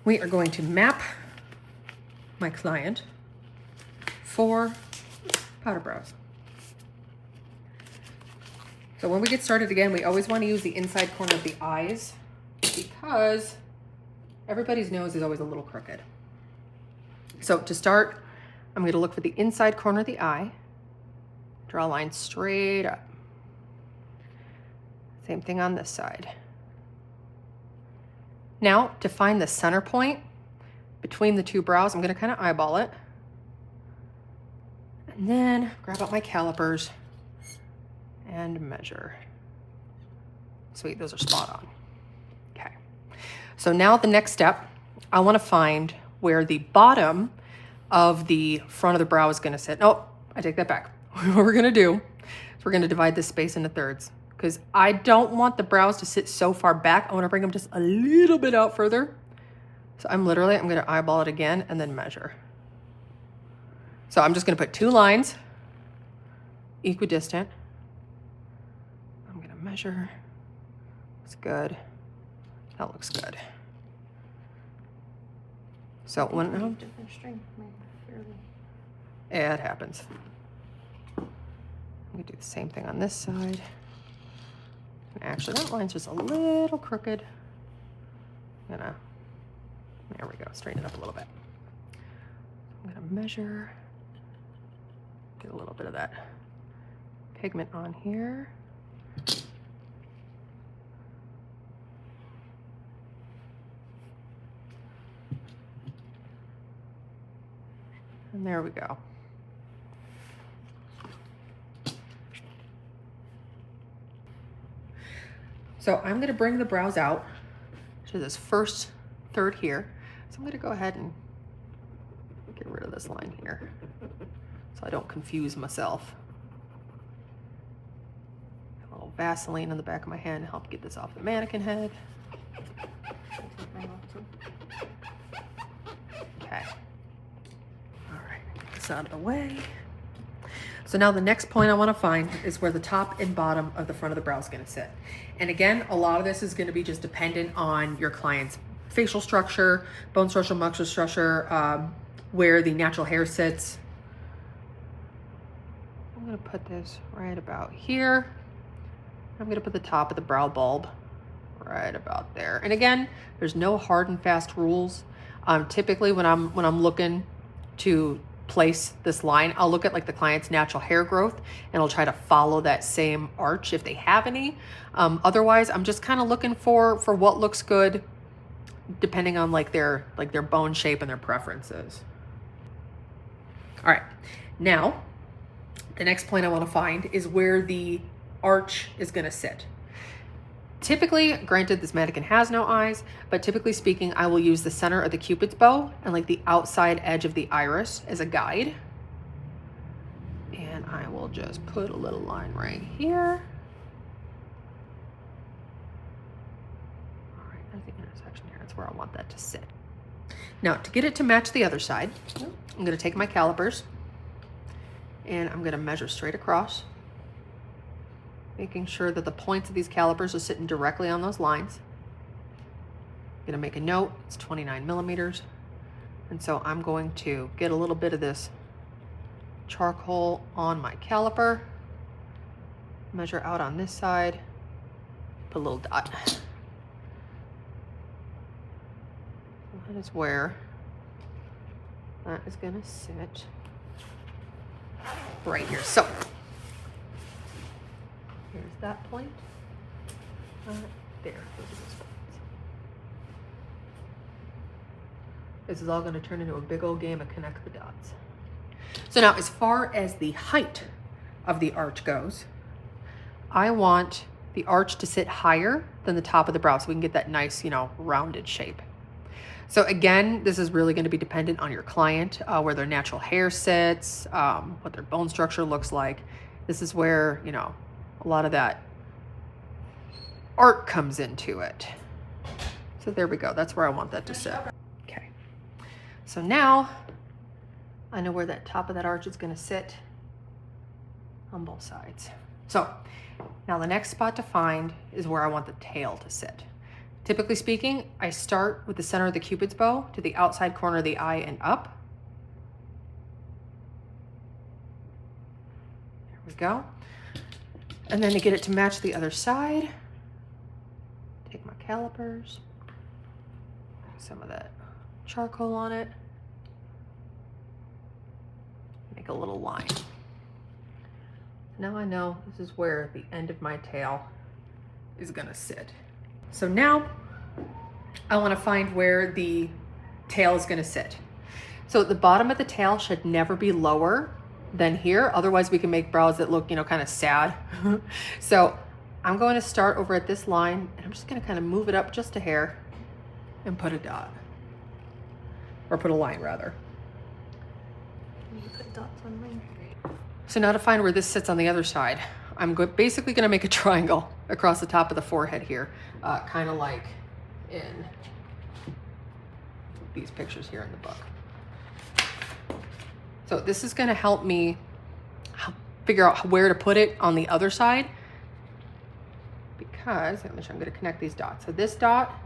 we are going to map my client for powder brows. So when we get started again, we always want to use the inside corner of the eyes because everybody's nose is always a little crooked. So to start, I'm going to look for the inside corner of the eye, draw a line straight up. Same thing on this side. Now, to find the center point between the two brows, I'm going to kind of eyeball it. And then grab out my calipers and measure. Sweet, those are spot on. Okay. So now the next step, I want to find where the bottom of the front of the brow is going to sit. Oh, I take that back. What we're going to do is we're going to divide this space into thirds because I don't want the brows to sit so far back. I want to bring them just a little bit out further. So I'm going to eyeball it again and then measure. So I'm just going to put two lines, equidistant. I'm going to measure. Looks good. That looks good. So when different strength, yeah, it happens. I'm going to do the same thing on this side. And actually, that line's just a little crooked. There we go, straighten it up a little bit. I'm going to measure. Get a little bit of that pigment on here. And there we go. So I'm going to bring the brows out to this first third here. So I'm going to go ahead and get rid of this line here so I don't confuse myself. A little Vaseline on the back of my hand to help get this off the mannequin head. Okay. All right, get this out of the way. So now the next point I want to find is where the top and bottom of the front of the brow is going to sit. And again, a lot of this is going to be just dependent on your client's facial structure, bone structure, muscle structure, where the natural hair sits. I'm going to put this right about here. I'm going to put the top of the brow bulb right about there. And again, there's no hard and fast rules. Typically when I'm looking to place this line, I'll look at like the client's natural hair growth and I'll try to follow that same arch if they have any. Otherwise, I'm just kind of looking for what looks good depending on like their bone shape and their preferences. All right, now the next point I want to find is where the arch is going to sit. Typically, granted this mannequin has no eyes, but typically speaking, I will use the center of the Cupid's bow and like the outside edge of the iris as a guide. And I will just put a little line right here. All right, there's the intersection here. That's where I want that to sit. Now, to get it to match the other side, I'm going to take my calipers and I'm going to measure straight across, making sure that the points of these calipers are sitting directly on those lines. I'm going to make a note, it's 29 millimeters. And so I'm going to get a little bit of this charcoal on my caliper, measure out on this side, put a little dot. That is where that is going to sit right here. So here's that point. There. Those are those points. This is all going to turn into a big old game of connect the dots. So now, as far as the height of the arch goes, I want the arch to sit higher than the top of the brow so we can get that nice, rounded shape. So again, this is really going to be dependent on your client, where their natural hair sits, what their bone structure looks like. This is where, a lot of that art comes into it. So there we go. That's where I want that to sit. Okay. So now I know where that top of that arch is going to sit on both sides. So now the next spot to find is where I want the tail to sit. Typically speaking, I start with the center of the Cupid's bow to the outside corner of the eye and up. There we go. And then to get it to match the other side, take my calipers, some of that charcoal on it, make a little line. Now I know this is where the end of my tail is gonna sit. So now I wanna find where the tail is gonna sit. So the bottom of the tail should never be lower than here. Otherwise we can make brows that look, you know, kind of sad. So I'm going to start over at this line and I'm just gonna kind of move it up just a hair and put a dot. Or put a line rather. You put dots on mine. So now to find where this sits on the other side, I'm basically gonna make a triangle across the top of the forehead here, kind of like in these pictures here in the book. So this is gonna help me figure out where to put it on the other side, because I'm gonna connect these dots. So this dot,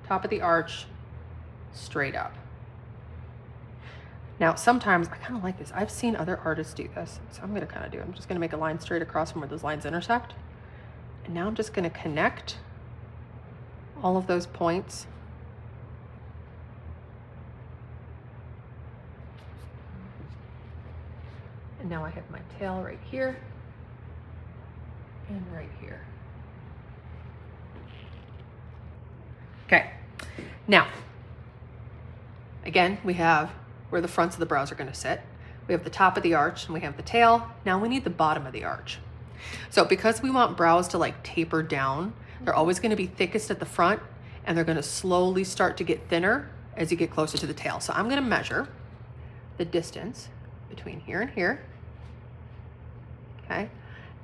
top of the arch, straight up. Now, sometimes I kind of like this. I've seen other artists do this, so I'm gonna kind of do it. I'm just gonna make a line straight across from where those lines intersect. And now I'm just gonna connect all of those points. And now I have my tail right here and right here. Okay, now, again, we have where the fronts of the brows are gonna sit. We have the top of the arch and we have the tail. Now we need the bottom of the arch. So because we want brows to like taper down, they're always gonna be thickest at the front and they're gonna slowly start to get thinner as you get closer to the tail. So I'm gonna measure the distance between here and here, okay?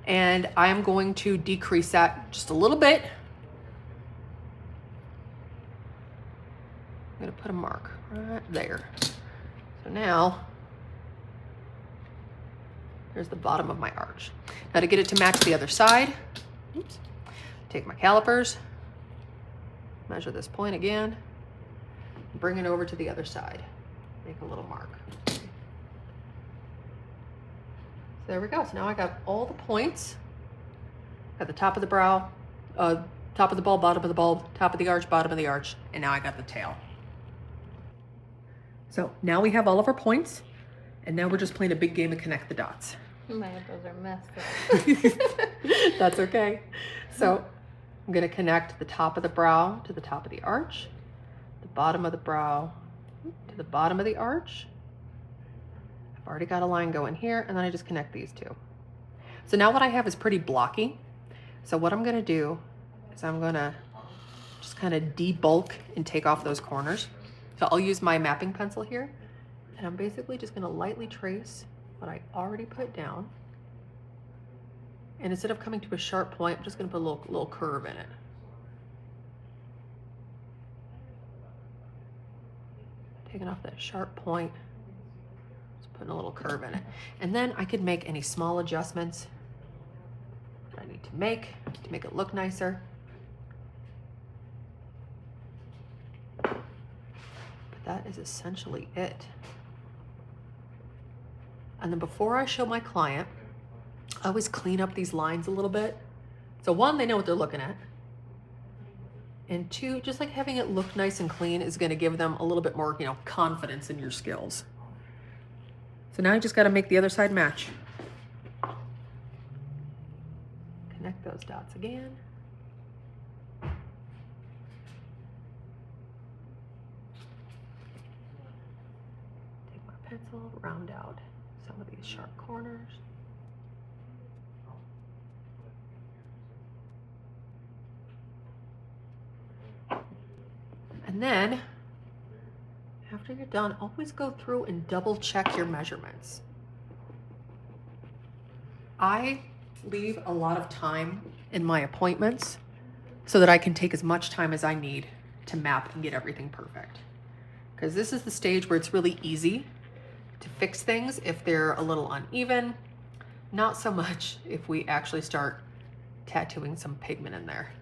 And I am going to decrease that just a little bit. I'm gonna put a mark right there. So now, there's the bottom of my arch. Now to get it to match the other side, oops, take my calipers, measure this point again, bring it over to the other side, make a little mark. So there we go. So now I got all the points. Got the top of the brow, top of the bulb, bottom of the bulb, top of the arch, bottom of the arch, and now I got the tail. So now we have all of our points, and now we're just playing a big game of connect the dots. My elbows are messed up. That's okay. So I'm gonna connect the top of the brow to the top of the arch, the bottom of the brow to the bottom of the arch. I've already got a line going here, and then I just connect these two. So now what I have is pretty blocky. So what I'm gonna do is I'm gonna just kind of debulk and take off those corners. So I'll use my mapping pencil here, and I'm basically just gonna lightly trace what I already put down. And instead of coming to a sharp point, I'm just gonna put a little curve in it. Taking off that sharp point, just putting a little curve in it. And then I could make any small adjustments that I need to make it look nicer. That is essentially it. And then before I show my client, I always clean up these lines a little bit. So one, they know what they're looking at. And two, just like having it look nice and clean is gonna give them a little bit more, confidence in your skills. So now you just gotta make the other side match. Connect those dots again. Pencil, round out some of these sharp corners. And then, after you're done, always go through and double check your measurements. I leave a lot of time in my appointments so that I can take as much time as I need to map and get everything perfect. Because this is the stage where it's really easy to fix things if they're a little uneven, not so much if we actually start tattooing some pigment in there.